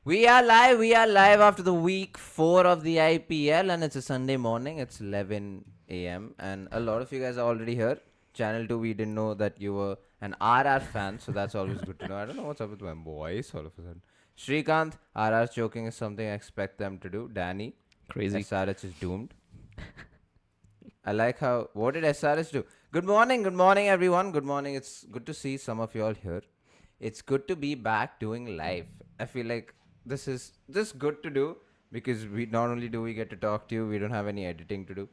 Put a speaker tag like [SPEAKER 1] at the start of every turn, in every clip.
[SPEAKER 1] We are live after the week 4 of the IPL, and it's a Sunday morning. It's 11 a.m. and a lot of you guys are already here. Channel 2, we didn't know that you were an RR fan, so that's always good to know. I don't know what's up with my voice all of a sudden. Srikanth, RR choking is something I expect them to do. Danny,
[SPEAKER 2] Crazy.
[SPEAKER 1] SRH is doomed. I like how, what did SRH do? Good morning everyone. Good morning. It's good to see some of you all here. It's good to be back doing live. I feel like this is just good to do because we not only do we get to talk to you, we don't have any editing to do.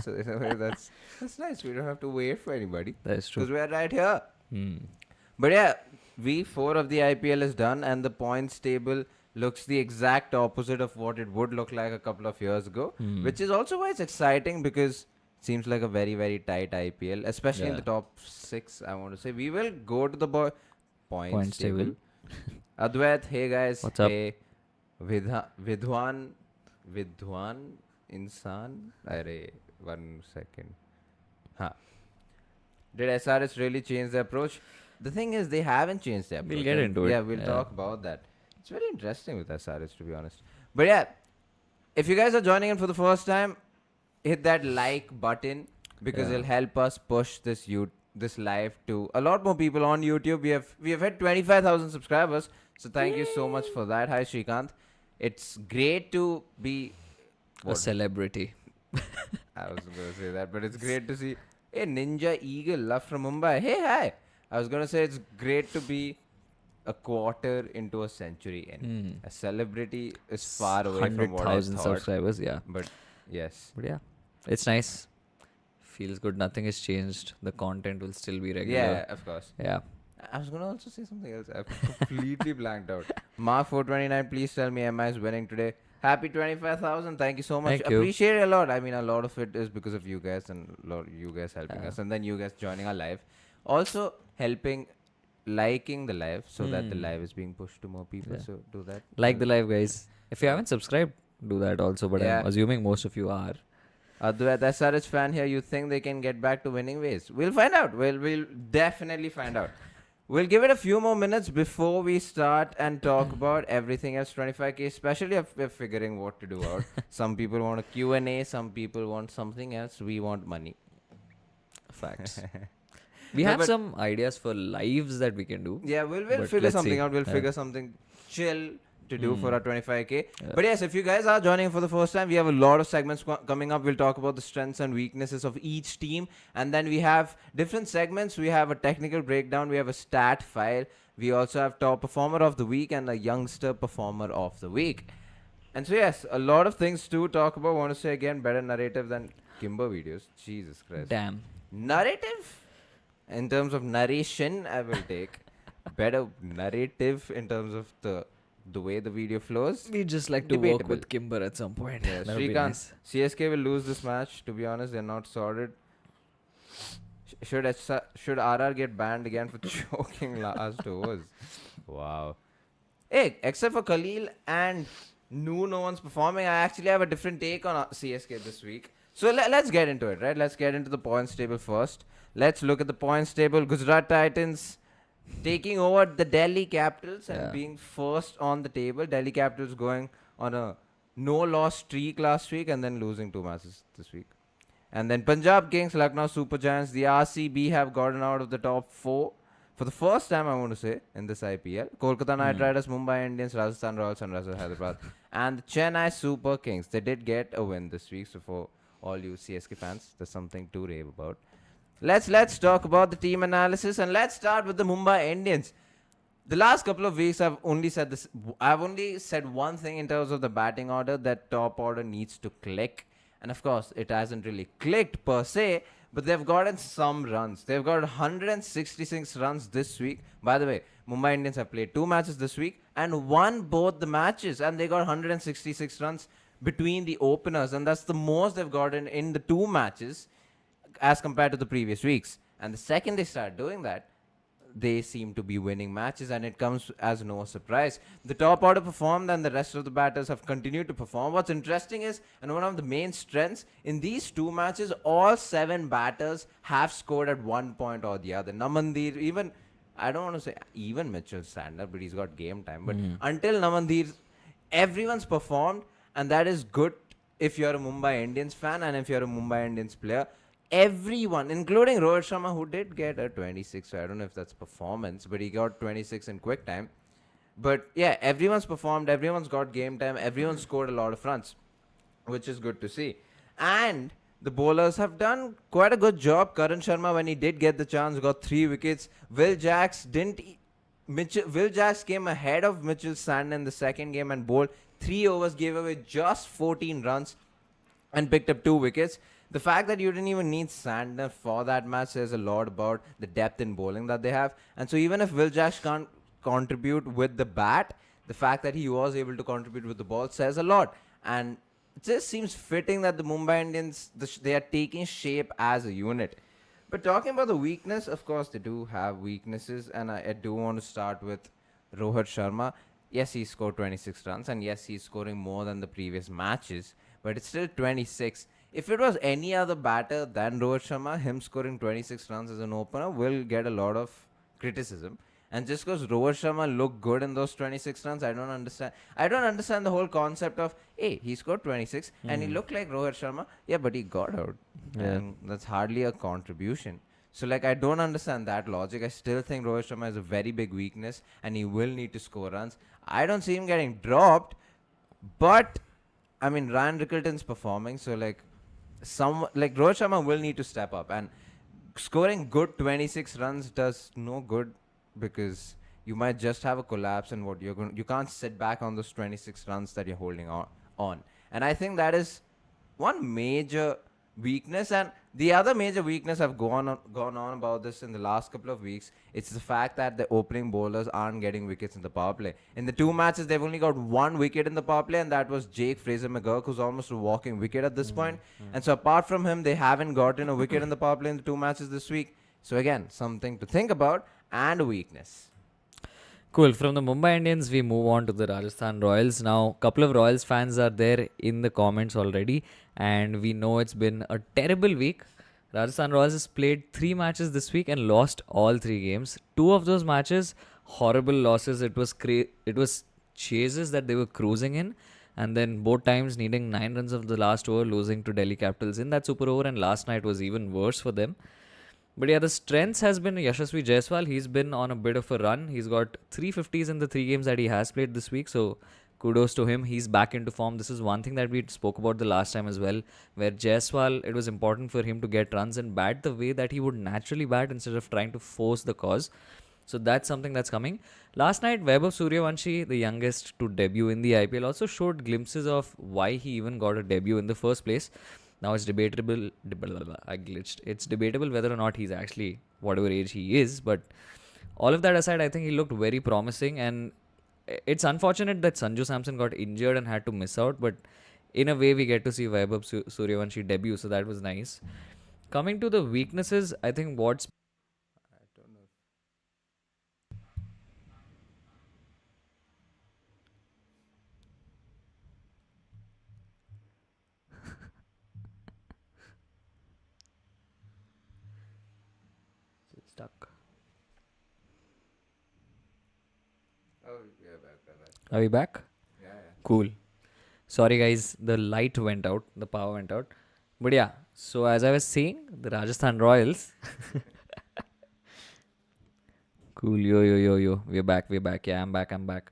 [SPEAKER 1] So in a way that's nice. We don't have to wait for anybody
[SPEAKER 2] That's
[SPEAKER 1] because
[SPEAKER 2] true.
[SPEAKER 1] we are right here.
[SPEAKER 2] Hmm.
[SPEAKER 1] But yeah, V4 of the IPL is done and the points table looks the exact opposite of what it would look like a couple of years ago, which is also why it's exciting because it seems like a very, very tight IPL, especially in the
[SPEAKER 2] Yeah.
[SPEAKER 1] top 6, I want to say. We will go to the points
[SPEAKER 2] Points table.
[SPEAKER 1] Advait, hey guys.
[SPEAKER 2] What's up?
[SPEAKER 1] Hey, Vidwan Insan. Array, 1 second. Huh. Did SRS really change their approach? The thing is, they haven't changed their approach.
[SPEAKER 2] We'll get
[SPEAKER 1] and
[SPEAKER 2] into it.
[SPEAKER 1] Yeah, we'll talk about that. It's very interesting with SRS, to be honest. But yeah, if you guys are joining in for the first time, hit that like button because
[SPEAKER 2] Yeah.
[SPEAKER 1] it'll help us push this live to a lot more people on YouTube. We have hit 25,000 subscribers, so thank you so much for that. Hi Srikanth, it's great to be.
[SPEAKER 2] A celebrity.
[SPEAKER 1] I was gonna say that, but it's great to see. Hey, Ninja Eagle, love from Mumbai. Hey, hi. I was gonna say it's great to be a quarter into a century in. A celebrity is far away from what I
[SPEAKER 2] 100,000
[SPEAKER 1] thought.
[SPEAKER 2] subscribers, yeah.
[SPEAKER 1] But yes.
[SPEAKER 2] But yeah, it's nice. Feels good. Nothing has changed. The content will still be regular.
[SPEAKER 1] Yeah, of course.
[SPEAKER 2] Yeah.
[SPEAKER 1] I was gonna also say something else. I've completely blanked out. Mark 429, please tell me MI is winning today. Happy 25,000. Thank you so much.
[SPEAKER 2] Thank you.
[SPEAKER 1] Appreciate it a lot. I mean, a lot of it is because of you guys and a lot of you guys helping us, and then you guys joining our live. Also helping, liking the live so that the live is being pushed to more people.
[SPEAKER 2] Yeah.
[SPEAKER 1] So do that.
[SPEAKER 2] Like the live, guys. If you haven't subscribed, do that also. But
[SPEAKER 1] Yeah.
[SPEAKER 2] I'm assuming most of you are.
[SPEAKER 1] Advait, SRH fan here, you think they can get back to winning ways? We'll find out. We'll definitely find out. We'll give it a few more minutes before we start and talk about everything else 25k, especially if we're figuring what to do out. Some people want a Q&A, some people want something else. We want money.
[SPEAKER 2] Facts. We
[SPEAKER 1] No,
[SPEAKER 2] have
[SPEAKER 1] but-
[SPEAKER 2] some ideas for lives that we can do.
[SPEAKER 1] Yeah, we'll
[SPEAKER 2] But
[SPEAKER 1] figure
[SPEAKER 2] let's
[SPEAKER 1] something
[SPEAKER 2] see.
[SPEAKER 1] out. We'll
[SPEAKER 2] Yeah.
[SPEAKER 1] figure something chill to do for our 25k.
[SPEAKER 2] Yeah.
[SPEAKER 1] But yes, if you guys are joining for the first time, we have a lot of segments coming up. We'll talk about the strengths and weaknesses of each team. And then we have different segments. We have a technical breakdown. We have a stat file. We also have top performer of the week and a youngster performer of the week. And so yes, a lot of things to talk about. Want to say again, better narrative than Kimber videos. Jesus Christ.
[SPEAKER 2] Damn.
[SPEAKER 1] Narrative? In terms of narration, I will take better narrative in terms of the way the video flows.
[SPEAKER 2] We just like to work
[SPEAKER 1] Debatable.
[SPEAKER 2] with Kimber at some point.
[SPEAKER 1] Yeah,
[SPEAKER 2] That would be
[SPEAKER 1] Srikanth,
[SPEAKER 2] nice.
[SPEAKER 1] CSK will lose this match. To be honest, they're not sorted. Should RR get banned again for choking last overs? Wow. Hey, except for Khalil and no one's performing. I actually have a different take on CSK this week. So let's get into it, right? Let's get into the points table first. Let's look at the points table. Gujarat Titans taking over the Delhi Capitals and
[SPEAKER 2] Yeah.
[SPEAKER 1] being first on the table. Delhi Capitals going on a no-loss streak last week and then losing 2 matches this week. And then Punjab Kings, Lucknow Super Giants, the RCB have gotten out of the top 4 for the first time, I want to say, in this IPL. Kolkata Knight Riders, Mumbai Indians, Rajasthan Royals, and Hyderabad. And the Chennai Super Kings. They did get a win this week, so for all you CSK fans, there's something to rave about. Let's talk about the team analysis, and let's start with the Mumbai Indians. The last couple of weeks, I've only said one thing in terms of the batting order, that top order needs to click. And of course, it hasn't really clicked per se, but they've gotten some runs. They've got 166 runs this week. By the way, Mumbai Indians have played 2 matches this week and won both the matches, and they got 166 runs between the openers, and that's the most they've gotten in the 2 matches as compared to the previous weeks. And the second they start doing that, they seem to be winning matches, and it comes as no surprise. The top order performed and the rest of the batters have continued to perform. What's interesting is, and one of the main strengths, in these 2 matches, all 7 batters have scored at one point or the other. Namandir, even I don't want to say even Mitchell Sandner, but he's got game time. But until Namandir, everyone's performed, and that is good if you're a Mumbai Indians fan and if you're a Mumbai Indians player. Everyone, including Rohit Sharma, who did get a 26, so I don't know if that's performance, but he got 26 in quick time. But yeah, everyone's performed, everyone's got game time, everyone scored a lot of runs, which is good to see. And the bowlers have done quite a good job. Karan Sharma, when he did get the chance, got 3 wickets. Will Jacks didn't. Will Jacks came ahead of Mitchell Sandner in the second game and bowled 3 overs, gave away just 14 runs, and picked up 2 wickets. The fact that you didn't even need Sandner for that match says a lot about the depth in bowling that they have. And so even if Will Jacks can't contribute with the bat, the fact that he was able to contribute with the ball says a lot. And it just seems fitting that the Mumbai Indians, they are taking shape as a unit. But talking about the weakness, of course, they do have weaknesses, and I do want to start with Rohit Sharma. Yes, he scored 26 runs, and yes, he's scoring more than the previous matches, but it's still 26. If it was any other batter than Rohit Sharma, him scoring 26 runs as an opener will get a lot of criticism. And just because Rohit Sharma looked good in those 26 runs, I don't understand. I don't understand the whole concept of, hey, he scored 26 and he looked like Rohit Sharma. Yeah, but he got out.
[SPEAKER 2] Yeah.
[SPEAKER 1] And that's hardly a contribution. So, like, I don't understand that logic. I still think Rohit Sharma has a very big weakness and he will need to score runs. I don't see him getting dropped, but, I mean, Ryan Rickleton's performing. So, like, Rohit Sharma will need to step up. And scoring good 26 runs does no good, because you might just have a collapse, and you can't sit back on those 26 runs that you're holding on. And I think that is one major weakness. And the other major weakness I've gone on about this in the last couple of weeks, it's the fact that the opening bowlers aren't getting wickets in the power play. In the 2 matches, they've only got 1 wicket in the power play, and that was Jake Fraser McGurk, who's almost a walking wicket at this point. And so apart from him, they haven't gotten a wicket in the power play in the 2 matches this week. So again, something to think about, and a weakness.
[SPEAKER 2] Cool. From the Mumbai Indians, we move on to the Rajasthan Royals. Now, a couple of Royals fans are there in the comments already, and we know it's been a terrible week. Rajasthan Royals has played 3 matches this week and lost all 3 games. 2 of those matches, horrible losses. It was chases that they were cruising in, and then both times needing 9 runs of the last over, losing to Delhi Capitals in that super over, and last night was even worse for them. But yeah, the strengths has been Yashasvi Jaiswal. He's been on a bit of a run. He's got 350s in the 3 games that he has played this week. So kudos to him. He's back into form. This is one thing that we spoke about the last time as well, where Jaiswal, it was important for him to get runs and bat the way that he would naturally bat instead of trying to force the cause. So that's something that's coming. Last night, Vaibhav Suryavanshi, the youngest to debut in the IPL, also showed glimpses of why he even got a debut in the first place. Now it's debatable. I glitched. It's debatable whether or not he's actually whatever age he is. But all of that aside, I think he looked very promising. And it's unfortunate that Sanju Samson got injured and had to miss out. But in a way, we get to see Vaibhav Suryavanshi debut. So that was nice. Coming to the weaknesses, I think what's...
[SPEAKER 1] I don't know.
[SPEAKER 2] It's stuck.
[SPEAKER 1] Oh, yeah, back.
[SPEAKER 2] Are we back?
[SPEAKER 1] Yeah.
[SPEAKER 2] Cool. Sorry guys, the light went out, the power went out. But yeah, so as I was saying, the Rajasthan Royals. Cool, yo. We're back. Yeah, I'm back.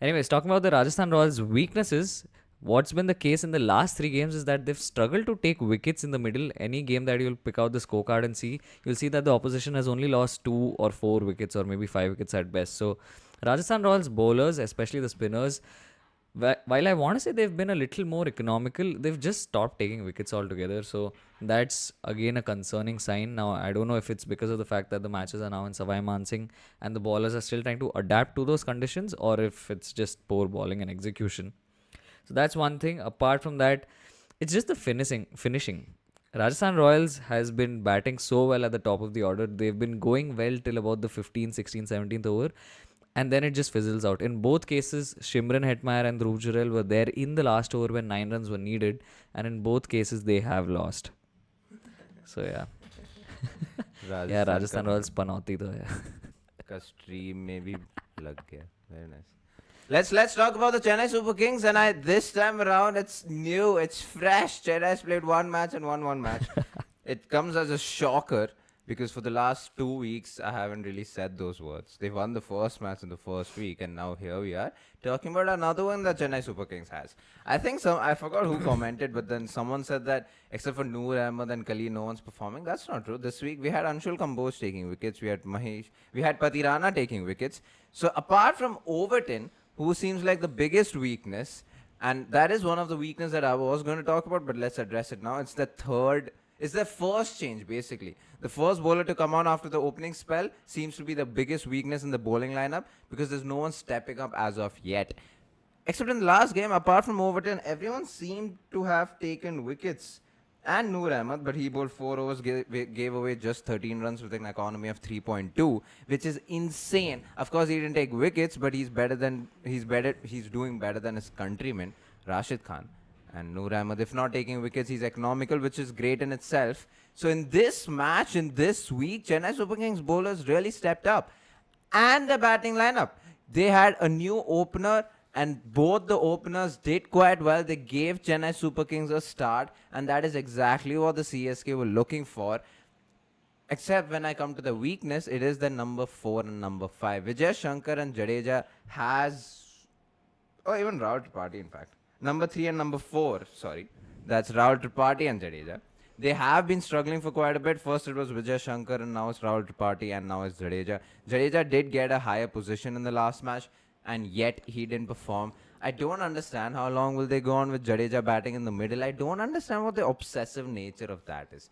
[SPEAKER 2] Anyways, talking about the Rajasthan Royals' weaknesses, what's been the case in the last 3 games is that they've struggled to take wickets in the middle. Any game that you'll pick out the scorecard and see, you'll see that the opposition has only lost 2 or 4 wickets or maybe 5 wickets at best. So Rajasthan Royals bowlers, especially the spinners, while I want to say they've been a little more economical, they've just stopped taking wickets altogether. So that's again a concerning sign. Now, I don't know if it's because of the fact that the matches are now in Savai Mansingh and the bowlers are still trying to adapt to those conditions, or if it's just poor bowling and execution. So that's one thing. Apart from that, it's just the finishing. Rajasthan Royals has been batting so well at the top of the order. They've been going well till about the 15th, 16th, 17th over. And then it just fizzles out. In both cases, Shimran Hetmeyer and Dhruv Jurel were there in the last over when 9 runs were needed. And in both cases, they have lost. So, yeah. Rajasthan Royals panauti though, yeah.
[SPEAKER 1] का stream maybe lag gaya. Very nice. Let's talk about the Chennai Super Kings, and this time around it's new, it's fresh. Chennai's played one match and won one match. It comes as a shocker because for the last 2 weeks I haven't really said those words. They won the first match in the first week, and now here we are talking about another one that Chennai Super Kings has. I think I forgot who commented, but then someone said that except for Noor Ahmed and Kali, no one's performing. That's not true. This week we had Anshul Kamboj taking wickets, we had Mahesh, we had Patirana taking wickets. So apart from Overton, who seems like the biggest weakness, and that is one of the weaknesses that I was going to talk about, but let's address it now. It's the first change, basically. The first bowler to come on after the opening spell seems to be the biggest weakness in the bowling lineup because there's no one stepping up as of yet. Except in the last game, apart from Overton, everyone seemed to have taken wickets. And Noor Ahmed, but he bowled 4 overs, gave away just 13 runs with an economy of 3.2, which is insane. Of course, he didn't take wickets, but he's doing better than his countryman, Rashid Khan. And Noor Ahmed, if not taking wickets, he's economical, which is great in itself. So in this match, in this week, Chennai Super Kings bowlers really stepped up. And the batting lineup. They had a new opener, and both the openers did quite well. They gave Chennai Super Kings a start, and that is exactly what the CSK were looking for. Except when I come to the weakness, it is the number 4 and number 5. Vijay Shankar and Jadeja even Rahul Tripathi, in fact. Number 3 and number 4, sorry. That's Rahul Tripathi and Jadeja. They have been struggling for quite a bit. First it was Vijay Shankar, and now it's Rahul Tripathi, and now it's Jadeja. Jadeja did get a higher position in the last match, and yet he didn't perform. I don't understand how long will they go on with Jadeja batting in the middle. I don't understand what the obsessive nature of that is.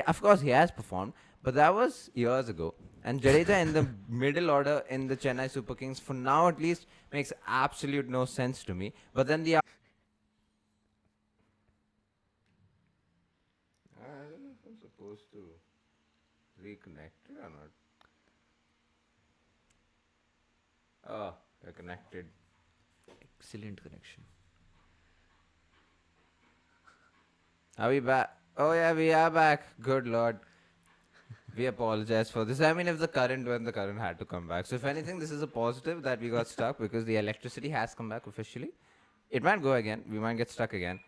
[SPEAKER 1] Of course, he has performed, but that was years ago. And Jadeja in the middle order in the Chennai Super Kings, for now at least, makes absolute no sense to me. But then I don't know if I'm supposed to reconnect it or not. Oh, we're connected.
[SPEAKER 2] Excellent connection.
[SPEAKER 1] Are we back? Oh yeah, we are back. Good lord. We apologize for this. I mean, if the current had to come back. So if anything, this is a positive that we got stuck because the electricity has come back officially. It might go again. We might get stuck again.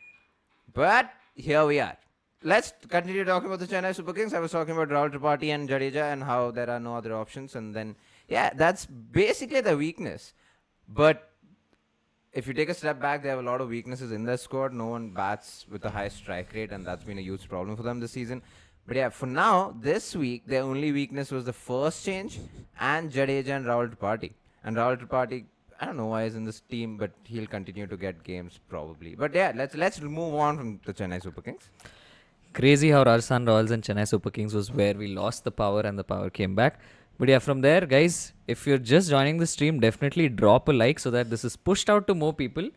[SPEAKER 1] But here we are. Let's continue talking about the Chennai Super Kings. I was talking about Rahul Tripathi and Jadeja and how there are no other options. And then, yeah, that's basically the weakness. But if you take a step back, they have a lot of weaknesses in their squad. No one bats with a high strike rate, and that's been a huge problem for them this season. But yeah, for now, this week, their only weakness was the first change and Jadeja and Rahul Tripathi. And Rahul Tripathi, I don't know why he's in this team, but he'll continue to get games probably. But yeah, let's move on from the Chennai Super Kings.
[SPEAKER 2] Crazy how Rajasthan Royals and Chennai Super Kings was where we lost the power and the power came back. But yeah, from there, guys, if you're just joining the stream, definitely drop a like so that this is pushed out to more people.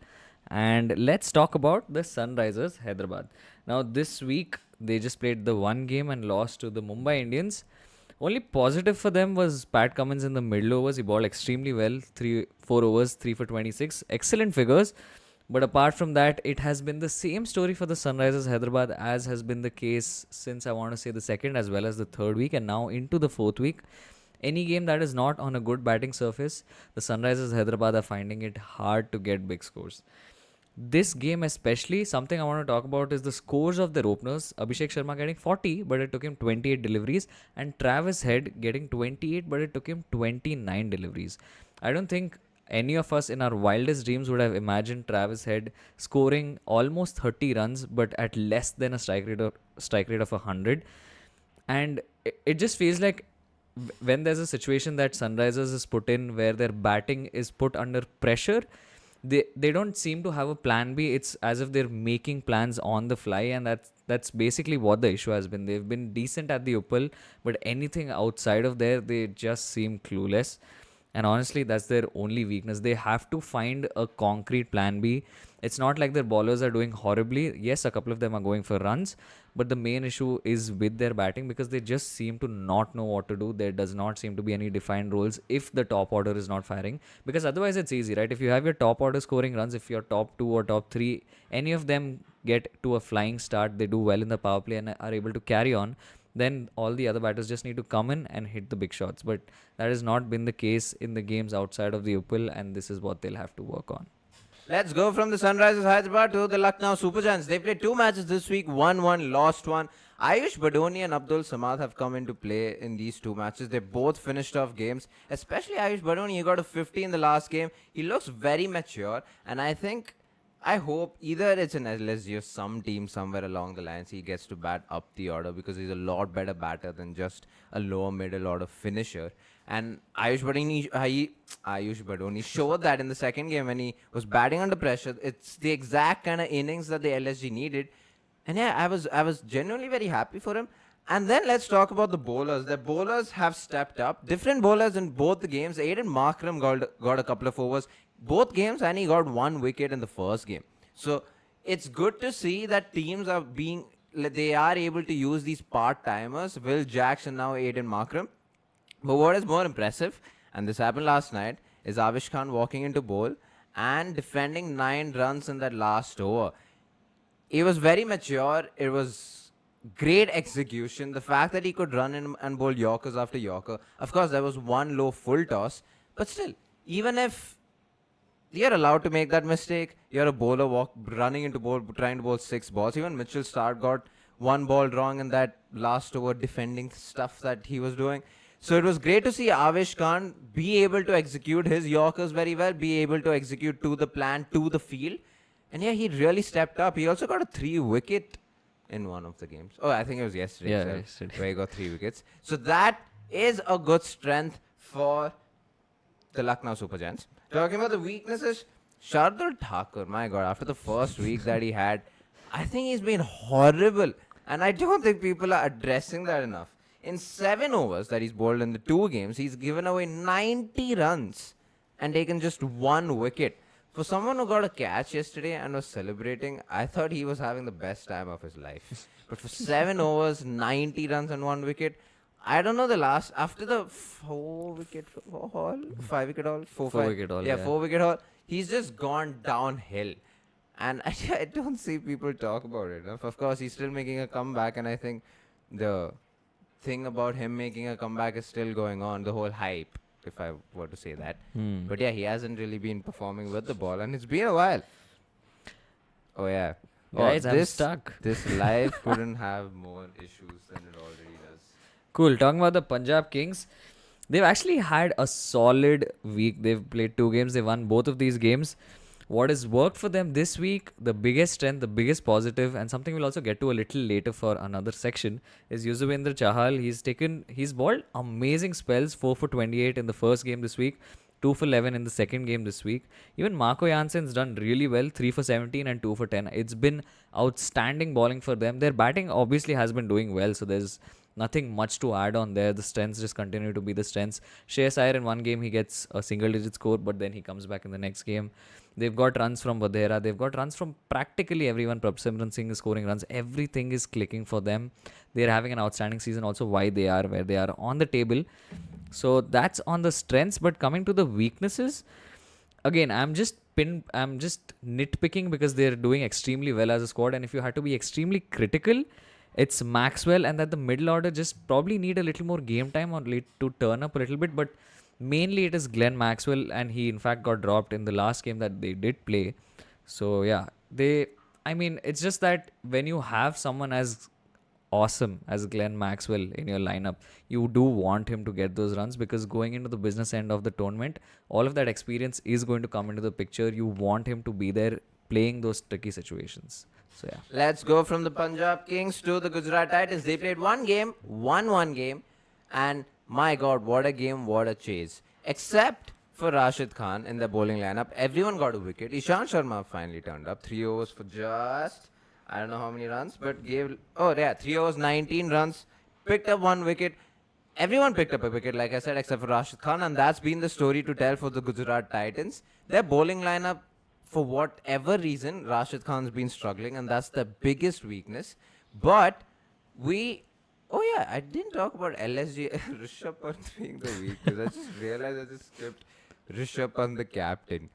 [SPEAKER 2] And let's talk about the Sunrisers Hyderabad. Now, this week, they just played the one game and lost to the Mumbai Indians. Only positive for them was Pat Cummins in the middle overs. He bowled extremely well. 4 overs, 3 for 26. Excellent figures. But apart from that, it has been the same story for the Sunrisers Hyderabad as has been the case since I want to say the second as well as the third week and now into the fourth week. Any game that is not on a good batting surface, the Sunrisers Hyderabad are finding it hard to get big scores. This game especially, something I want to talk about is the scores of their openers. Abhishek Sharma getting 40, but it took him 28 deliveries. And Travis Head getting 28, but it took him 29 deliveries. I don't think any of us in our wildest dreams would have imagined Travis Head scoring almost 30 runs, but at less than a strike rate of 100. And it just feels like when there's a situation that Sunrisers is put in where their batting is put under pressure, they don't seem to have a plan B. It's as if they're making plans on the fly, and that's basically what the issue has been. They've been decent at the Uppal, but anything outside of there, they just seem clueless. And honestly, that's their only weakness. They have to find a concrete plan B. It's not like their bowlers are doing horribly. Yes, a couple of them are going for runs, but the main issue is with their batting because they just seem to not know what to do. There does not seem to be any defined roles if the top order is not firing, because otherwise it's easy, right? If you have your top order scoring runs, if your top 2 or top 3, any of them get to a flying start, they do well in the power play and are able to carry on, then all the other batters just need to come in and hit the big shots. But that has not been the case in the games outside of the UPL, and this is what they'll have to work on.
[SPEAKER 1] Let's go from the Sunrisers Hyderabad to the Lucknow Super Giants. They played 2 matches this week, won one, lost one. Ayush Badoni and Abdul Samad have come into play in these 2 matches. They both finished off games, especially Ayush Badoni. He got a 50 in the last game. He looks very mature, and I hope either it's an LSG or some team somewhere along the lines he gets to bat up the order, because he's a lot better batter than just a lower middle order finisher. And Ayush Badoni showed that in the second game when he was batting under pressure. It's the exact kind of innings that the LSG needed. And yeah, I was genuinely very happy for him. And then let's talk about the bowlers. The bowlers have stepped up. Different bowlers in both the games. Aiden Markram got a couple of overs both games, and he got 1 wicket in the first game. So it's good to see that teams they are able to use these part-timers, Will Jacks and now Aiden Markram. But what is more impressive, and this happened last night, is Avish Khan walking into bowl and defending 9 runs in that last over. He was very mature. It was great execution. The fact that he could run in and bowl Yorkers after Yorker. Of course, there was one low full toss. But still, even if you're allowed to make that mistake, you're a bowler running into bowl, trying to bowl 6 balls. Even Mitchell Stark got 1 ball wrong in that last over defending stuff that he was doing. So it was great to see Avish Khan be able to execute his Yorkers very well, be able to execute to the plan, to the field. And yeah, he really stepped up. He also got a 3 wicket in one of the games. Oh, I think it was yesterday.
[SPEAKER 2] Yeah, yesterday.
[SPEAKER 1] Where he got 3 wickets. So that is a good strength for the Lucknow Super Giants. Talking about the weaknesses, Shardul Thakur, my God, after the first week that he had, I think he's been horrible. And I don't think people are addressing that enough. In 7 overs that he's bowled in the 2 games, he's given away 90 runs and taken just 1 wicket. For someone who got a catch yesterday and was celebrating, I thought he was having the best time of his life. But for 7 overs, 90 runs and 1 wicket, I don't know after the 4 wicket haul, 5 wicket haul, 4
[SPEAKER 2] wicket haul.
[SPEAKER 1] Yeah, 4 wicket haul, he's just gone downhill. And I don't see people talk about it. Of course, he's still making a comeback, and I think the thing about him making a comeback is still going on, the whole hype, if I were to say that. But yeah, he hasn't really been performing with the ball, and it's been a while. Oh yeah.
[SPEAKER 2] Guys, I'm stuck.
[SPEAKER 1] This live couldn't have more issues than it already does.
[SPEAKER 2] Cool. Talking about the Punjab Kings, they've actually had a solid week. They've played 2 games. They won both of these games. What has worked for them this week, the biggest strength, the biggest positive, and something we'll also get to a little later for another section, is Yuzvendra Chahal. He's bowled amazing spells, 4 for 28 in the first game this week, 2 for 11 in the second game this week. Even Marco Janssen's done really well, 3 for 17 and 2 for 10. It's been outstanding bowling for them. Their batting obviously has been doing well, so there's nothing much to add on there. The strengths just continue to be the strengths. Shreyas Iyer in one game, he gets a single-digit score, but then he comes back in the next game. They've got runs from Vadera. They've got runs from practically everyone. Prabhsimran Singh is scoring runs. Everything is clicking for them. They're having an outstanding season. Also, why they are where they are on the table. So that's on the strengths. But coming to the weaknesses, again, I'm just nitpicking because they're doing extremely well as a squad. And if you had to be extremely critical, it's Maxwell, and that the middle order just probably need a little more game time or to turn up a little bit. But mainly it is Glenn Maxwell, and he in fact got dropped in the last game that they did play. So yeah, it's just that when you have someone as awesome as Glenn Maxwell in your lineup, you do want him to get those runs, because going into the business end of the tournament, all of that experience is going to come into the picture. You want him to be there playing those tricky situations. So yeah.
[SPEAKER 1] Let's go from the Punjab Kings to the Gujarat Titans. They played 1 game, won 1 game, and my God, what a game, what a chase. Except for Rashid Khan in the bowling lineup, everyone got a wicket. Ishant Sharma finally turned up. 3 overs for just, I don't know how many runs, but 3 overs, 19 runs, picked up 1 wicket. Everyone picked up a wicket, like I said, except for Rashid Khan, and that's been the story to tell for the Gujarat Titans. Their bowling lineup, for whatever reason, Rashid Khan's been struggling, and that's the biggest weakness. But I didn't talk about LSG Rishabh Pant being the weakness. I just realized I just skipped Rishabh Pant, the captain.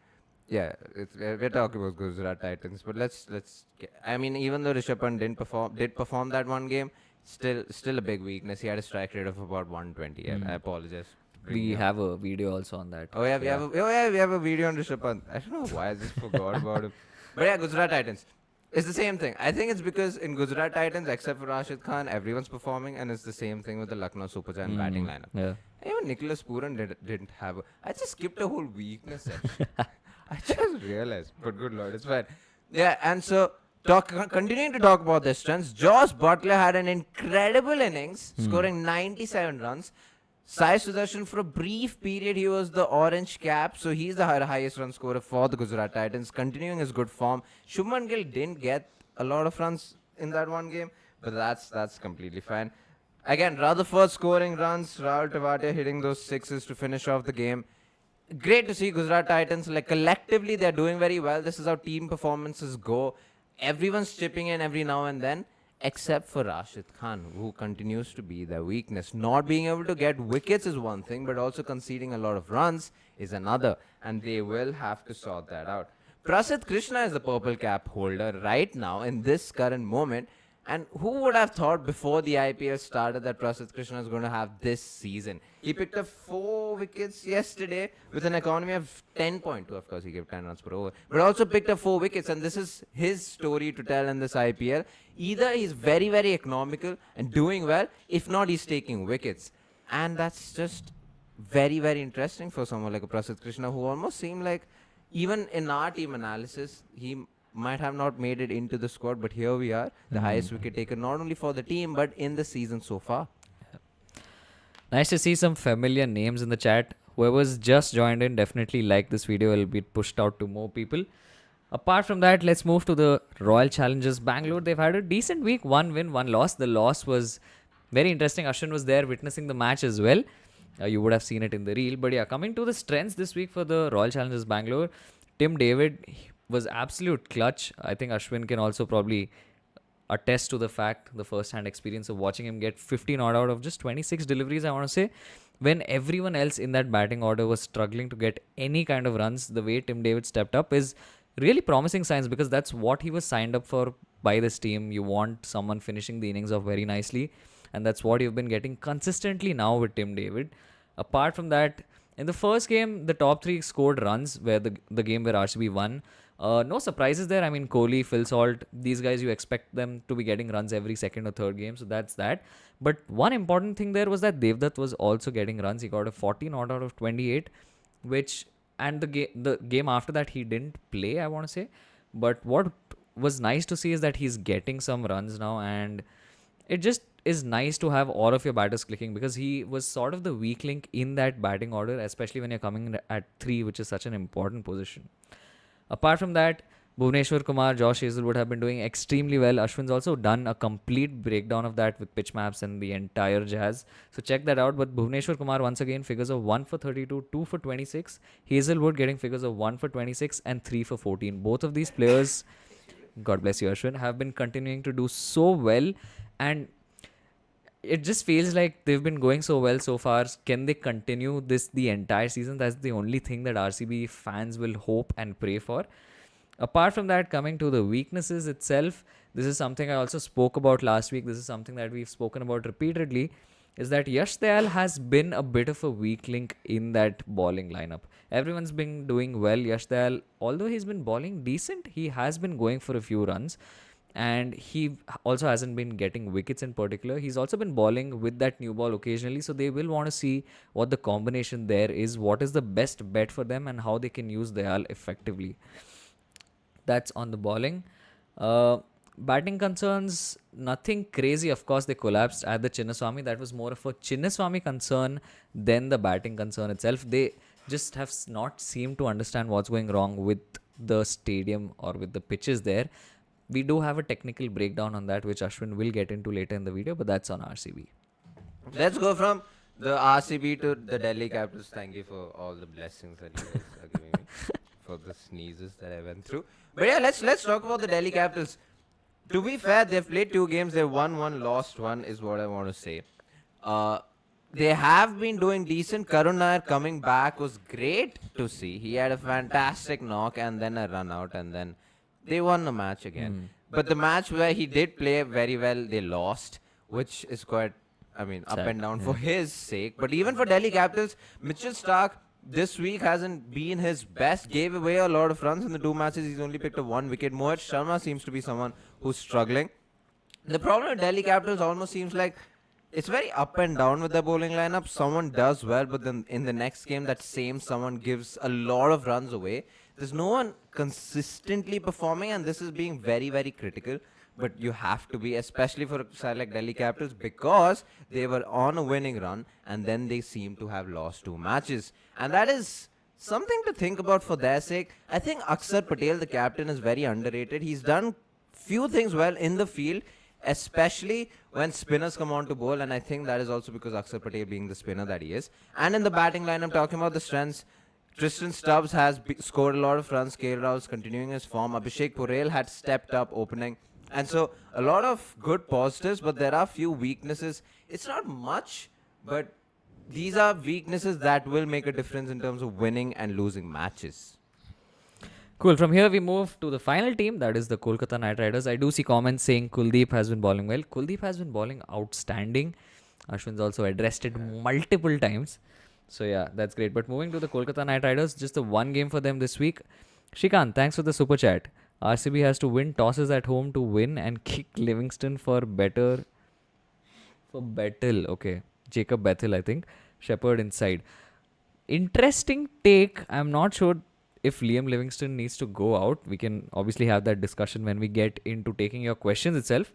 [SPEAKER 1] Yeah, we're talking about Gujarat Titans, but even though Rishabh Pant did perform that 1 game, Still a big weakness. He had a strike rate of about 120. I apologize.
[SPEAKER 2] We have a video also on that.
[SPEAKER 1] Oh yeah, we have a video on Rishabh Pant. I don't know why I just forgot about him. But yeah, Gujarat Titans. It's the same thing. I think it's because in Gujarat Titans, except for Rashid Khan, everyone's performing, and it's the same thing with the Lucknow Super Giants batting lineup.
[SPEAKER 2] Yeah.
[SPEAKER 1] Even Nicholas Puran didn't have. I just skipped a whole weakness section. I just realized, but good lord, it's fine. Yeah, and so continuing to talk about their strengths, Josh Butler had an incredible innings, scoring 97 runs. Sai Sudarshan, for a brief period, he was the orange cap, so he's the highest run scorer for the Gujarat Titans, continuing his good form. Shubman Gill didn't get a lot of runs in that one game, but that's completely fine. Again, Rutherford scoring runs, Rahul Tewatia hitting those sixes to finish off the game. Great to see Gujarat Titans, like collectively they're doing very well. This is how team performances go. Everyone's chipping in every now and then, except for Rashid Khan, who continues to be their weakness. Not being able to get wickets is one thing, but also conceding a lot of runs is another, and they will have to sort that out. Prasidh Krishna is the purple cap holder right now in this current moment, and who would have thought before the IPL started that Prasidh Krishna is going to have this season? He picked up 4 wickets yesterday with an economy of 10.2. Of course, he gave 10 runs per over. But also picked up 4 wickets, and this is his story to tell in this IPL. Either he's very, very economical and doing well. If not, he's taking wickets. And that's just very, very interesting for someone like a Prasidh Krishna, who almost seemed like, even in our team analysis, he might have not made it into the squad, but here we are, the highest wicket taker, not only for the team, but in the season so far.
[SPEAKER 2] Nice to see some familiar names in the chat. Whoever's just joined in, definitely like this video. It'll be pushed out to more people. Apart from that, let's move to the Royal Challengers Bangalore. They've had a decent week, 1 win, 1 loss. The loss was very interesting. Aswin was there witnessing the match as well. You would have seen it in the reel. But yeah, coming to the strengths this week for the Royal Challengers Bangalore, Tim David was absolute clutch. I think Aswin can also probably attest to the fact, the first-hand experience of watching him get 15 odd out of just 26 deliveries, I want to say. When everyone else in that batting order was struggling to get any kind of runs, the way Tim David stepped up is really promising signs, because that's what he was signed up for by this team. You want someone finishing the innings off very nicely, and that's what you've been getting consistently now with Tim David. Apart from that, in the first game, the top 3 scored runs, where the game where RCB won. No surprises there. I mean, Kohli, Phil Salt, these guys, you expect them to be getting runs every second or third game. So that's that. But one important thing there was that Devdutt was also getting runs. He got a 14 odd out of 28, and the game after that he didn't play, I want to say. But what was nice to see is that he's getting some runs now, and it just is nice to have all of your batters clicking, because he was sort of the weak link in that batting order, especially when you're coming in at 3, which is such an important position. Apart from that, Bhuvneshwar Kumar, Josh Hazelwood have been doing extremely well. Ashwin's also done a complete breakdown of that with pitch maps and the entire jazz. So check that out. But Bhuvneshwar Kumar, once again, figures of 1 for 32, 2 for 26. Hazelwood getting figures of 1 for 26 and 3 for 14. Both of these players, God bless you, Ashwin, have been continuing to do so well. And it just feels like they've been going so well so far. Can they continue this the entire season? That's the only thing that RCB fans will hope and pray for. Apart from that, coming to the weaknesses itself, this is something I also spoke about last week. This is something that we've spoken about repeatedly, is that Yash Dayal has been a bit of a weak link in that bowling lineup. Everyone's been doing well. Yash Dayal, although he's been bowling decent, he has been going for a few runs. And he also hasn't been getting wickets in particular. He's also been bowling with that new ball occasionally. So they will want to see what the combination there is, what is the best bet for them, and how they can use Dayal effectively. That's on the bowling. Batting concerns, nothing crazy. Of course, they collapsed at the Chinnaswamy. That was more of a Chinnaswamy concern than the batting concern itself. They just have not seemed to understand what's going wrong with the stadium or with the pitches there. We do have a technical breakdown on that, which Ashwin will get into later in the video, but that's on RCB.
[SPEAKER 1] Let's go from the RCB to the Delhi Capitals. Thank you for all the blessings that you guys are giving me, for the sneezes that I went through. But yeah, let's talk about the Delhi Capitals. To be fair, they've played 2 games. They've won 1, lost 1 is what I want to say. They have been doing decent. Karun Nair coming back was great to see. He had a fantastic knock and then a run out, and then they won the match again. But the match where he did play very well, they lost. which is quite, up
[SPEAKER 2] Sad,
[SPEAKER 1] and down for his sake. But even for Delhi Capitals, Mitchell Stark this week hasn't been his best. Gave away a lot of runs in the 2 matches. He's only picked up 1 wicket. Mohit Sharma seems to be someone who's struggling. The problem with Delhi Capitals almost seems like it's very up and down with the bowling lineup. Someone does well, but then in the next game, that same someone gives a lot of runs away. There's no one consistently performing, and this is being very, very critical. But you have to be, especially for a side like Delhi Capitals, because they were on a winning run, and then they seem to have lost 2 matches. And that is something to think about for their sake. I think Akshar Patel, the captain, is very underrated. He's done few things well in the field, especially when spinners come on to bowl, and I think that is also because Akshar Patel being the spinner that he is. And in the batting line, I'm talking about the strengths. Tristan Stubbs has scored a lot of runs. KL Rahul's continuing his form. Abhishek Porel had stepped up opening. And so a lot of good positives, but there are few weaknesses. It's not much, but these are weaknesses that will make a difference in terms of winning and losing matches.
[SPEAKER 2] Cool. From here, we move to the final team, that is the Kolkata Knight Riders. I do see comments saying Kuldeep has been bowling well. Kuldeep has been bowling outstanding. Ashwin's also addressed it multiple times. So, yeah, that's great. But moving to the Kolkata Knight Riders, just the one game for them this week. Shrikant, thanks for the super chat. RCB has to win tosses at home to win and kick Livingston for Bethel. Okay. Jacob Bethel, I think. Shepherd inside. Interesting take. I'm not sure if Liam Livingston needs to go out. We can obviously have that discussion when we get into taking your questions itself.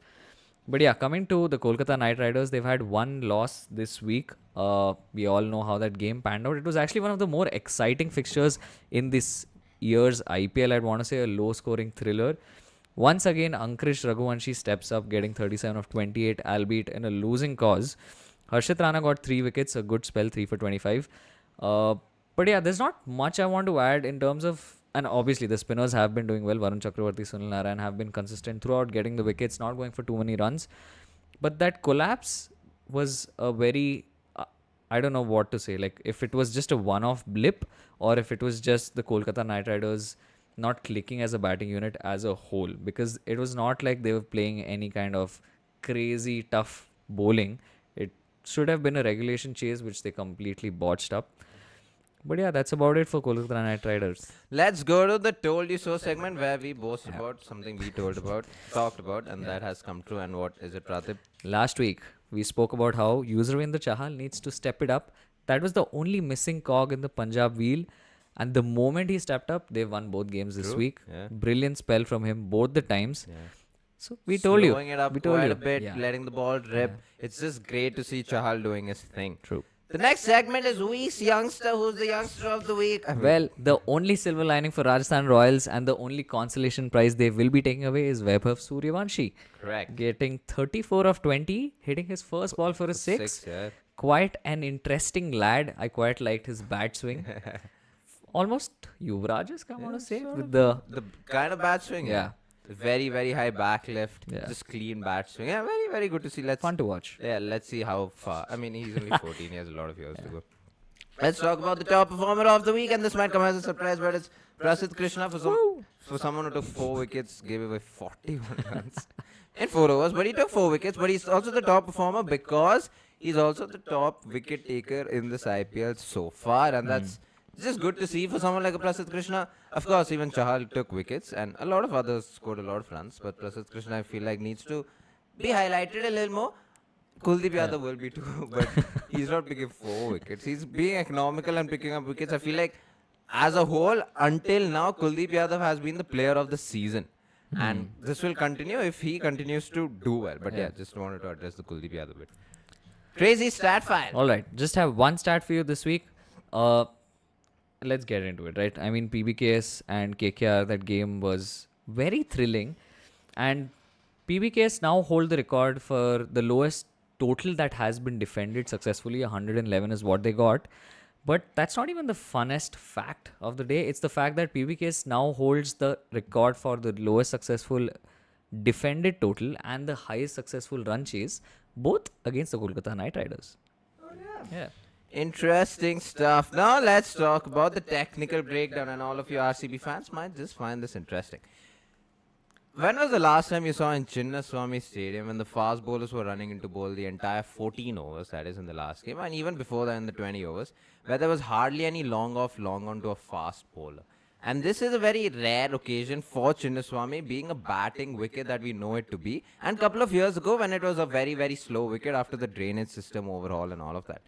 [SPEAKER 2] But yeah, coming to the Kolkata Knight Riders, they've had one loss this week. We all know how that game panned out. It was actually one of the more exciting fixtures in this year's IPL. I'd want to say a low-scoring thriller. Once again, Ankrish Raghuvanshi steps up, getting 37 of 28, albeit in a losing cause. Harshit Rana got 3 wickets, a good spell, 3 for 25. But yeah, there's not much I want to add in terms of, and obviously the spinners have been doing well. Varun Chakravarti, Sunil Narayan have been consistent throughout, getting the wickets, not going for too many runs. But that collapse was a very, I don't know what to say. Like, if it was just a one-off blip, or if it was just the Kolkata Knight Riders not clicking as a batting unit as a whole. Because it was not like they were playing any kind of crazy tough bowling. It should have been a regulation chase, which they completely botched up. But yeah, that's about it for Kolkata Knight Riders.
[SPEAKER 1] Let's go to the Told You So segment where we boast about something we talked about, and that has come true. And what is it, Praatibh?
[SPEAKER 2] Last week, we spoke about how Yuzurvendra Chahal needs to step it up. That was the only missing cog in the Punjab wheel. And the moment he stepped up, they won both games this week.
[SPEAKER 1] Yeah.
[SPEAKER 2] Brilliant spell from him both the times.
[SPEAKER 1] Yeah.
[SPEAKER 2] So we told you.
[SPEAKER 1] Slowing it up
[SPEAKER 2] We told
[SPEAKER 1] quite
[SPEAKER 2] you.
[SPEAKER 1] a bit,
[SPEAKER 2] Yeah.
[SPEAKER 1] letting the ball drip. It's just great to see Chahal doing his thing.
[SPEAKER 2] True.
[SPEAKER 1] The next segment is Who's Youngster? Who's the Youngster of the Week?
[SPEAKER 2] Well, the only silver lining for Rajasthan Royals and the only consolation prize they will be taking away is Vaibhav Suryavanshi.
[SPEAKER 1] Correct.
[SPEAKER 2] Getting 34 of 20, hitting his first ball for a 6.
[SPEAKER 1] Yeah.
[SPEAKER 2] Quite an interesting lad. I quite liked his bat swing. Almost Yuvraj's, I want to say. With the
[SPEAKER 1] kind of bat swing.
[SPEAKER 2] Yeah.
[SPEAKER 1] Very, very high back lift.
[SPEAKER 2] Yeah.
[SPEAKER 1] Just clean bat swing. Yeah, very, very good to see.
[SPEAKER 2] fun to watch.
[SPEAKER 1] Yeah, let's see how far. I mean, he's only 14. He has a lot of years to go. Let's talk about the top performer of the week, and this might come as a surprise, but it's Prasidh Krishna for someone who took 4 wickets, gave away 41 runs in 4 overs. But he took 4 wickets. But he's also the top performer because he's also the top wicket taker in this IPL so far, and that's just good to see for someone like a Prasidh Krishna. Of course, even Chahal took wickets, and a lot of others scored a lot of runs. But Prasidh Krishna, I feel like, needs to be highlighted a little more. Kuldeep Yadav will be too, but he's not picking 4 wickets. He's being economical and picking up wickets. I feel like, as a whole, until now, Kuldeep Yadav has been the player of the season. And this will continue if he continues to do well. But yeah, just wanted to address the Kuldeep Yadav bit. Crazy stat file.
[SPEAKER 2] All right, just have one stat for you this week. Let's get into it, right? I mean, PBKS and KKR, that game was very thrilling. And PBKS now hold the record for the lowest total that has been defended successfully. 111 is what they got. But that's not even the funnest fact of the day. It's the fact that PBKS now holds the record for the lowest successful defended total and the highest successful run chase, both against the Kolkata Knight Riders. Yeah.
[SPEAKER 1] Interesting stuff. Now let's talk about the technical breakdown, and all of you RCB fans might just find this interesting. When was the last time you saw in Chinnaswamy Stadium when the fast bowlers were running into bowl the entire 14 overs, that is in the last game, and even before that in the 20 overs, where there was hardly any long off, long on to a fast bowler? And this is a very rare occasion for Chinnaswamy being a batting wicket that we know it to be. And a couple of years ago when it was a very, very slow wicket after the drainage system overhaul and all of that.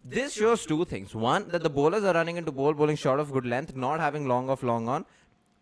[SPEAKER 1] This shows two things. One, that the bowlers are running into bowl, bowling short of good length, not having long off, long on,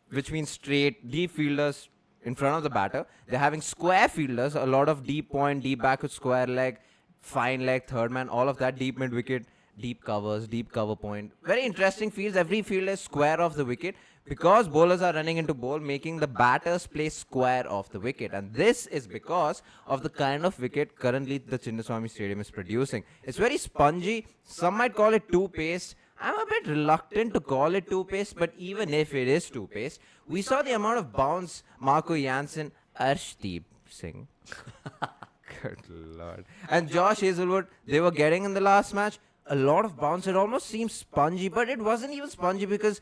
[SPEAKER 1] which means straight, deep fielders in front of the batter. They're having square fielders, a lot of deep point, deep back with square leg, fine leg, third man, all of that, deep mid wicket, deep covers, deep cover point. Very interesting fields. Every field is square off the wicket because bowlers are running into bowl, making the batters play square off the wicket. And this is because of the kind of wicket currently the Chinnaswamy Stadium is producing. It's very spongy. Some might call it toothpaste. I'm a bit reluctant to call it toothpaste, but even if it is toothpaste, we saw the amount of bounce Marco Jansen, Arshdeep Singh, good lord, and Josh Hazelwood, they were getting in the last match. A lot of bounce. It almost seemed spongy, but it wasn't even spongy because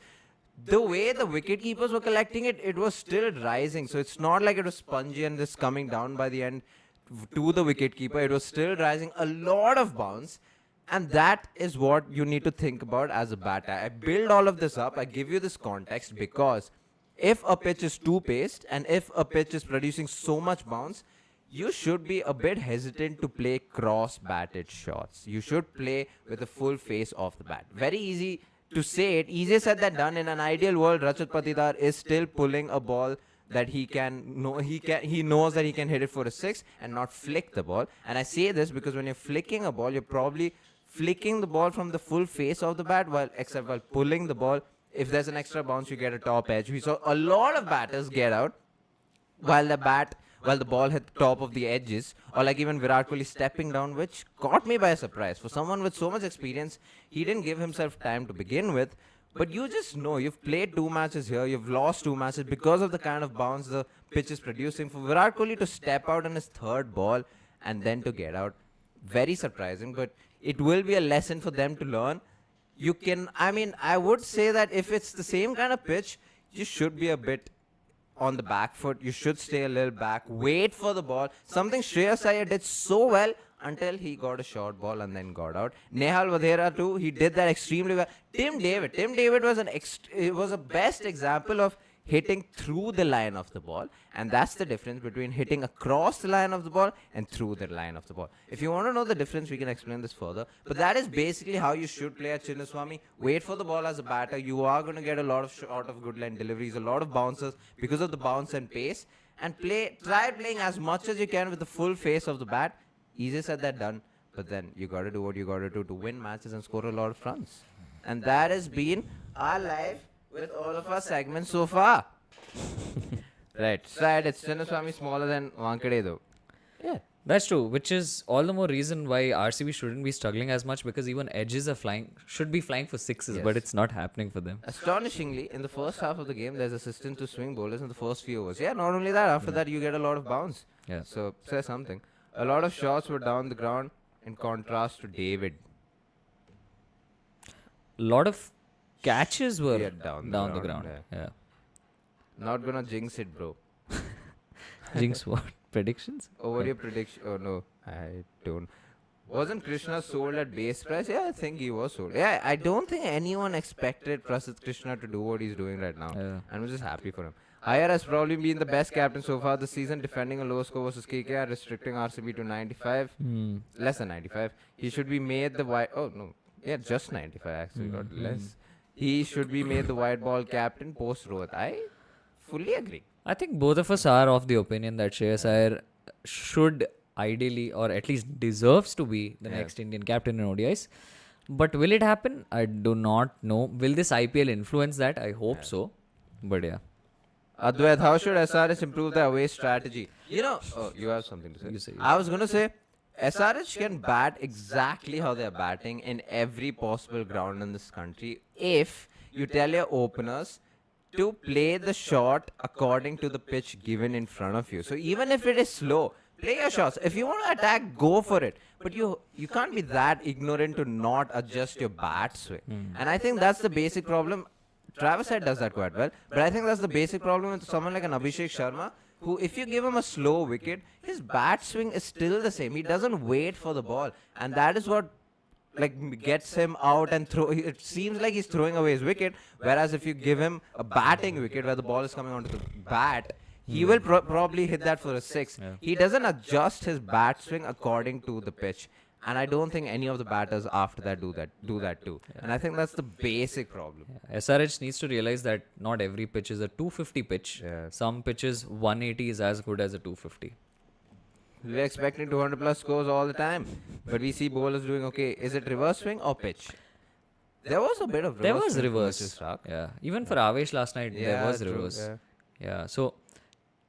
[SPEAKER 1] the way the wicket keepers were collecting it, it was still rising. So it's not like it was spongy and just coming down by the end to the wicket keeper. It was still rising. A lot of bounce. And that is what you need to think about as a batter. I build all of this up. I give you this context because if a pitch is too-paced and if a pitch is producing so much bounce, you should be a bit hesitant to play cross-batted shots. You should play with the full face of the bat. Very easy to say it. Easier said than done. In an ideal world, Rajat Patidar is still pulling a ball that he knows that he can hit it for a 6 and not flick the ball. And I say this because when you're flicking a ball, you're probably flicking the ball from the full face of the bat, except while pulling the ball, if there's an extra bounce, you get a top edge. We saw a lot of batters get out while the ball hit the top of the edges, or like even Virat Kohli stepping down, which caught me by surprise. For someone with so much experience, he didn't give himself time to begin with. But you just know, you've played 2 matches here, you've lost 2 matches because of the kind of bounce the pitch is producing. For Virat Kohli to step out on his third ball and then to get out, very surprising, but it will be a lesson for them to learn. I would say that if it's the same kind of pitch, you should be a bit on the back foot. You should stay a little back, wait for the ball. Something Shreyas Iyer did so well until he got a short ball and then got out. Nehal Vadera too, he did that extremely well. Tim David was a best example of hitting through the line of the ball, and that's the difference between hitting across the line of the ball and through the line of the ball. If you want to know the difference, we can explain this further, but that is basically how you should play at Chinnaswamy. Wait for the ball as a batter. You are going to get a lot of short of good line deliveries, a lot of bounces because of the bounce and pace, and try playing as much as you can with the full face of the bat. Easier said than done, but then you got to do what you got to do to win matches and score a lot of runs. And that has been our life with all of our segments so far. Right. Sad, it's Chinnaswamy smaller than Wankhede though. Yeah.
[SPEAKER 2] That's true, which is all the more reason why RCB shouldn't be struggling as much, because even edges should be flying for 6s,
[SPEAKER 1] Yes.
[SPEAKER 2] but it's not happening for them.
[SPEAKER 1] Astonishingly, in the first half of the game, there's assistance to swing bowlers in the first few overs. Yeah, not only that, after that you get a lot of bounce.
[SPEAKER 2] Yeah.
[SPEAKER 1] So, say something. A lot of shots were down the ground in contrast to David.
[SPEAKER 2] A lot of catches were
[SPEAKER 1] Yeah,
[SPEAKER 2] down the ground. Yeah.
[SPEAKER 1] Not gonna jinx it, bro.
[SPEAKER 2] Jinx what? Predictions?
[SPEAKER 1] Oh, what your prediction? Oh, no, I don't. Wasn't Krishna sold at base price? Yeah, I think he was sold. Yeah, I don't think anyone expected Prasidh Krishna to do what he's doing right now.
[SPEAKER 2] Yeah.
[SPEAKER 1] I'm just happy for him. Iyer has probably been the best captain so far this season, defending a low score versus KKR, restricting RCB to 95. Less than 95. He should be made the white... Oh, no. Yeah, just 95 actually, not less. He should be made the white ball captain post-Rohit. I fully agree.
[SPEAKER 2] I think both of us are of the opinion that Shreyas Iyer should ideally, or at least deserves to be the next Indian captain in ODIs. But will it happen? I do not know. Will this IPL influence that? I hope so. But yeah.
[SPEAKER 1] Advait, how should SRH improve their away strategy? Oh, you have something to say.
[SPEAKER 2] You say.
[SPEAKER 1] I was going to say, SRH can bat exactly how they're batting in every possible ground in this country if you tell your openers to play the shot according to the pitch given in front of you. So even if it is slow, play your shots. If you want to attack, go for it. But you can't be that ignorant to not adjust your bat swing. And I think that's the basic problem. Travis Head does that quite well. But I think that's the basic problem with someone like an Abhishek Sharma. who, if you give him a slow wicket, his bat swing is still the same. He doesn't wait for the ball, and that is what gets him out and throw. It seems like he's throwing away his wicket. Whereas if you give him a batting wicket where the ball is coming onto the bat, he will probably hit that for a six.
[SPEAKER 2] Yeah.
[SPEAKER 1] He doesn't adjust his bat swing according to the pitch. And I don't think any of the batters after that do that too.
[SPEAKER 2] Yeah.
[SPEAKER 1] And I think that's the basic problem.
[SPEAKER 2] Yeah. SRH needs to realize that not every pitch is a 250 pitch.
[SPEAKER 1] Yeah.
[SPEAKER 2] Some pitches 180 is as good as a 250.
[SPEAKER 1] We're expecting 200 plus scores all the time, but we see bowlers doing okay. Is it reverse swing or pitch? There was a bit of reverse.
[SPEAKER 2] There was
[SPEAKER 1] swing from
[SPEAKER 2] reverse.
[SPEAKER 1] Mr. Stark.
[SPEAKER 2] Yeah. Even for Avesh last night, there was
[SPEAKER 1] true,
[SPEAKER 2] reverse.
[SPEAKER 1] yeah.
[SPEAKER 2] Yeah. So,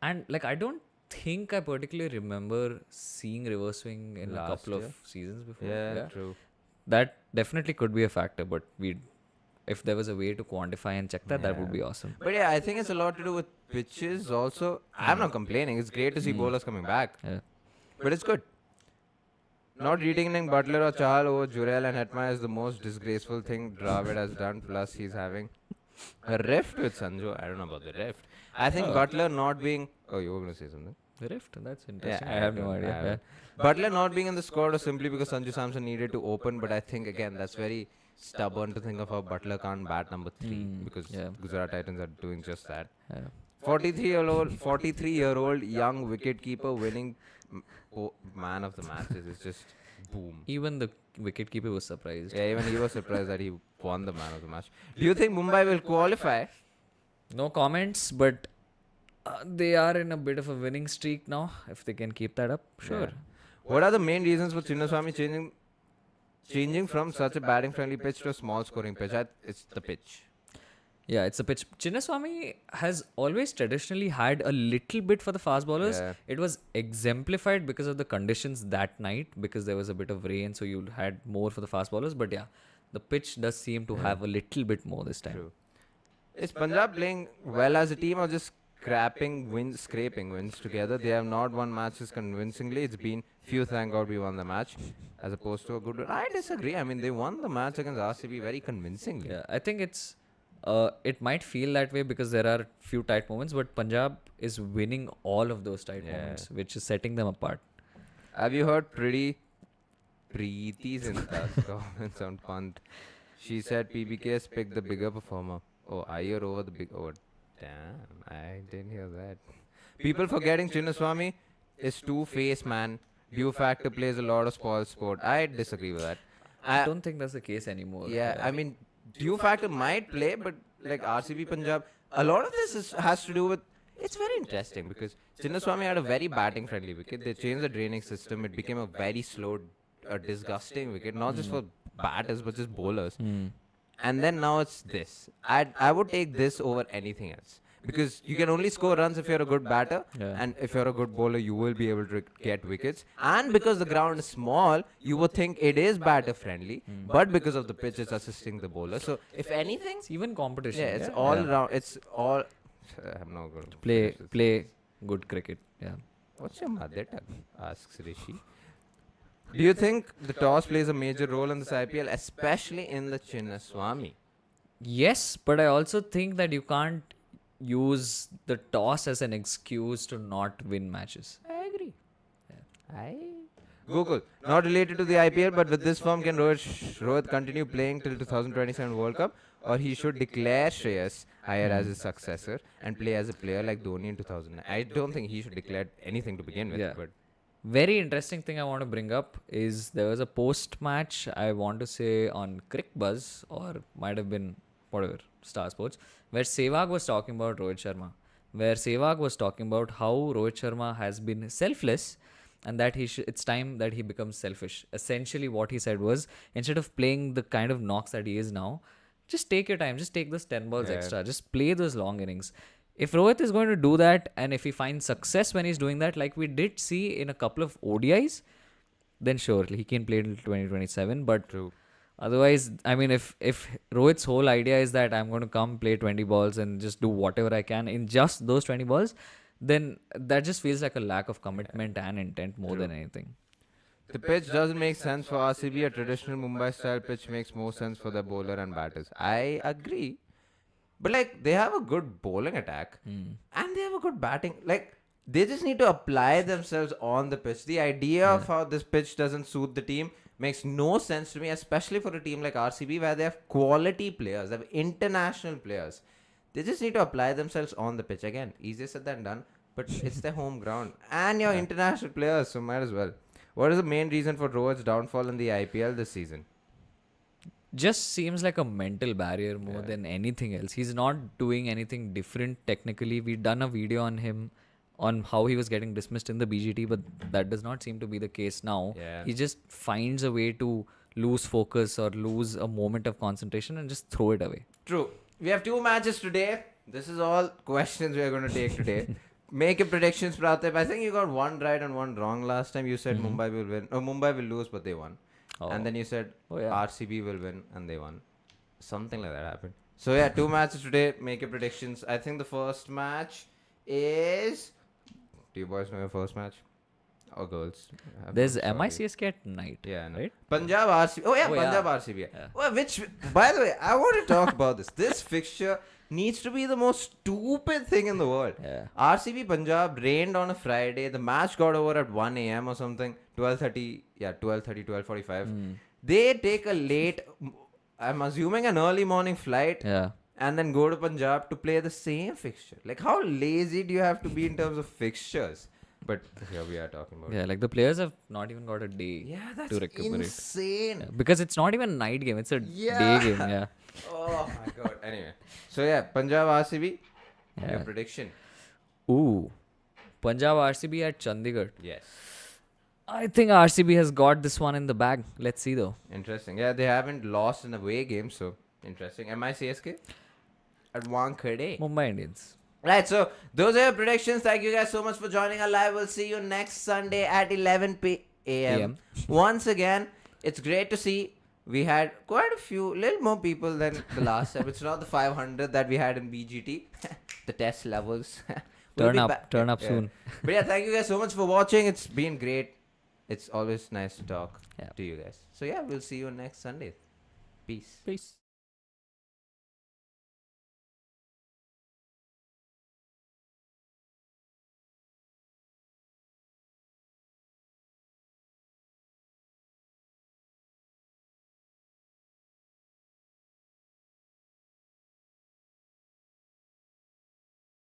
[SPEAKER 2] and like I don't think I particularly remember seeing reverse swing in a
[SPEAKER 1] Last
[SPEAKER 2] couple
[SPEAKER 1] year?
[SPEAKER 2] of seasons before.
[SPEAKER 1] Yeah, true.
[SPEAKER 2] That definitely could be a factor, but if there was a way to quantify and check that, that would
[SPEAKER 1] Yeah.
[SPEAKER 2] be awesome.
[SPEAKER 1] But yeah, I think it's a lot to do with pitches also. I'm not complaining. It's great to see bowlers coming back.
[SPEAKER 2] Yeah.
[SPEAKER 1] But it's good. Not retaining Butler or Chahal over Jurel and Hetma is the most disgraceful thing Dravid has done. Plus, he's having a rift with Sanju. I don't know about the rift. I think Butler not being... Oh, you were going to say something?
[SPEAKER 2] The rift, that's interesting.
[SPEAKER 1] Yeah,
[SPEAKER 2] I have no
[SPEAKER 1] don't-
[SPEAKER 2] idea.
[SPEAKER 1] I
[SPEAKER 2] Yeah.
[SPEAKER 1] haven't. Butler not being in the squad was simply because Sanju Samson needed to open. But I think, again, that's very stubborn to think of how Butler can't bat number 3 because
[SPEAKER 2] yeah.
[SPEAKER 1] Gujarat Titans are doing just that.
[SPEAKER 2] Yeah.
[SPEAKER 1] 43-year-old young wicketkeeper winning man of the matches is just boom.
[SPEAKER 2] Even the wicketkeeper was surprised.
[SPEAKER 1] Yeah, even he was surprised that he won the man of the match. Do you think Mumbai will qualify?
[SPEAKER 2] No comments, but they are in a bit of a winning streak now. If they can keep that up, sure.
[SPEAKER 1] Yeah. What are the main reasons for Chinnaswamy changing from such a batting friendly pitch to a small scoring pitch? It's the pitch.
[SPEAKER 2] Yeah, it's a pitch. Chinnaswamy has always traditionally had a little bit for the fast bowlers.
[SPEAKER 1] Yeah.
[SPEAKER 2] It was exemplified because of the conditions that night, because there was a bit of rain, so you had more for the fast bowlers. But yeah, the pitch does seem to have a little bit more this time.
[SPEAKER 1] True. Is Punjab playing well as a team or just scraping wins together? They have not won matches convincingly. It's been few, thank God we won the match, as opposed to a good one. I disagree. I mean, they won the match against RCB very convincingly.
[SPEAKER 2] Yeah, I think it's it might feel that way because there are few tight moments, but Punjab is winning all of those tight moments, which is setting them apart.
[SPEAKER 1] Have you heard Preeti Zinta's comments on Punt? She said PBK has picked the bigger performer. Oh, Iyer over the big... Oh, damn. I didn't hear that. People forgetting Chinnaswamy is two-faced man. Due factor plays a lot of spoil sport. I disagree with that.
[SPEAKER 2] I don't think that's the case anymore.
[SPEAKER 1] Yeah, I mean, due factor might play, but like RCB Punjab, a lot of this has to do with... It's very interesting because Chinnaswamy had a very batting-friendly wicket. They changed the draining system. It became a very slow, disgusting wicket, not just for batters, but just bowlers. And then now it's this. I would take this over anything else. Because you can only score runs if you're a good batter.
[SPEAKER 2] Yeah.
[SPEAKER 1] And if you're a good bowler, you will be able to get wickets. And because the ground is small, you would think it is batter friendly. But because of the pitch, it's assisting the bowler. So if anything,
[SPEAKER 2] It's even competition.
[SPEAKER 1] yeah, it's all around. It's all... I'm not going to
[SPEAKER 2] Play good cricket. Yeah.
[SPEAKER 1] What's your mother tongue? Asks Rishi. Do you think the toss plays a major role in this IPL, especially in the Chinnaswamy?
[SPEAKER 2] Yes, but I also think that you can't use the toss as an excuse to not win matches.
[SPEAKER 1] I agree. Google. Not related to the IPL, but with this form, can Rohit continue playing till 2027 World Cup? Or he should declare Shreyas Iyer as his successor and play as a player like Dhoni in 2009? I don't think he should declare anything to begin with.
[SPEAKER 2] Yeah.
[SPEAKER 1] But
[SPEAKER 2] Very interesting thing I want to bring up is there was a post match, I want to say on Crick Buzz or might have been whatever, Star Sports, where Sehwag was talking about Rohit Sharma. Where Sehwag was talking about how Rohit Sharma has been selfless and that it's time that he becomes selfish. Essentially what he said was, instead of playing the kind of knocks that he is now, just take your time, just take those 10 balls extra, just play those long innings. If Rohit is going to do that and if he finds success when he's doing that, like we did see in a couple of ODIs, then sure, he can play till 2027. But
[SPEAKER 1] true.
[SPEAKER 2] Otherwise, I mean, if Rohit's whole idea is that I'm going to come play 20 balls and just do whatever I can in just those 20 balls, then that just feels like a lack of commitment and intent more than anything.
[SPEAKER 1] The pitch doesn't make sense for RCB. A traditional Mumbai style pitch makes more sense for the bowler and batters. I agree. But like, they have a good bowling attack and they have a good batting. Like, they just need to apply themselves on the pitch. The idea of how this pitch doesn't suit the team makes no sense to me, especially for a team like RCB where they have quality players, they have international players. They just need to apply themselves on the pitch. Again, easier said than done, but it's their home ground and your international players, so might as well. What is the main reason for Rohit's downfall in the IPL this season?
[SPEAKER 2] Just seems like a mental barrier more than anything else. He's not doing anything different technically. We've done a video on him on how he was getting dismissed in the BGT, but that does not seem to be the case now.
[SPEAKER 1] Yeah.
[SPEAKER 2] He just finds a way to lose focus or lose a moment of concentration and just throw it away.
[SPEAKER 1] True. We have 2 matches today. This is all questions we are going to take today. Make your predictions, Praatibh. I think you got 1 right and 1 wrong last time. You said Mumbai will win. Oh, Mumbai will lose, but they won. And then you said RCB will win, and they won. Something like that happened. So yeah, 2 matches today. Make your predictions. I think the first match is... Do you boys know your first match? Or girls?
[SPEAKER 2] There's MICSK at night.
[SPEAKER 1] Yeah, no.
[SPEAKER 2] Right?
[SPEAKER 1] Punjab RCB. Oh yeah, Punjab RCB. Yeah. Well, which, by the way, I want to talk about this. This fixture needs to be the most stupid thing in the world.
[SPEAKER 2] Yeah.
[SPEAKER 1] RCB Punjab rained on a Friday. The match got over at 1 a.m. or something. 12:45. They take a late, I'm assuming an early morning flight.
[SPEAKER 2] Yeah.
[SPEAKER 1] And then go to Punjab to play the same fixture. Like, how lazy do you have to be in terms of fixtures? But here we are talking about.
[SPEAKER 2] Yeah, like the players have not even got a day
[SPEAKER 1] That's
[SPEAKER 2] to recuperate.
[SPEAKER 1] insane.
[SPEAKER 2] Yeah, because it's not even a night game, it's a day game. Yeah.
[SPEAKER 1] Oh my god. Anyway, so yeah, Punjab RCB.
[SPEAKER 2] Yeah.
[SPEAKER 1] Your prediction?
[SPEAKER 2] Ooh. Punjab RCB at Chandigarh.
[SPEAKER 1] Yes.
[SPEAKER 2] I think RCB has got this one in the bag. Let's see though.
[SPEAKER 1] Interesting. Yeah, they haven't lost in away game, so interesting. MICSK at Wankhede.
[SPEAKER 2] Mumbai Indians.
[SPEAKER 1] Right, so those are your predictions. Thank you guys so much for joining our live. We'll see you next Sunday at 11 p.m. Once again, it's great to see we had quite a few, little more people than the last time. It's not the 500 that we had in BGT. The test levels.
[SPEAKER 2] Turn up soon.
[SPEAKER 1] But yeah, thank you guys so much for watching. It's been great. It's always nice to talk to you guys. So yeah, we'll see you next Sunday. Peace.
[SPEAKER 2] Peace.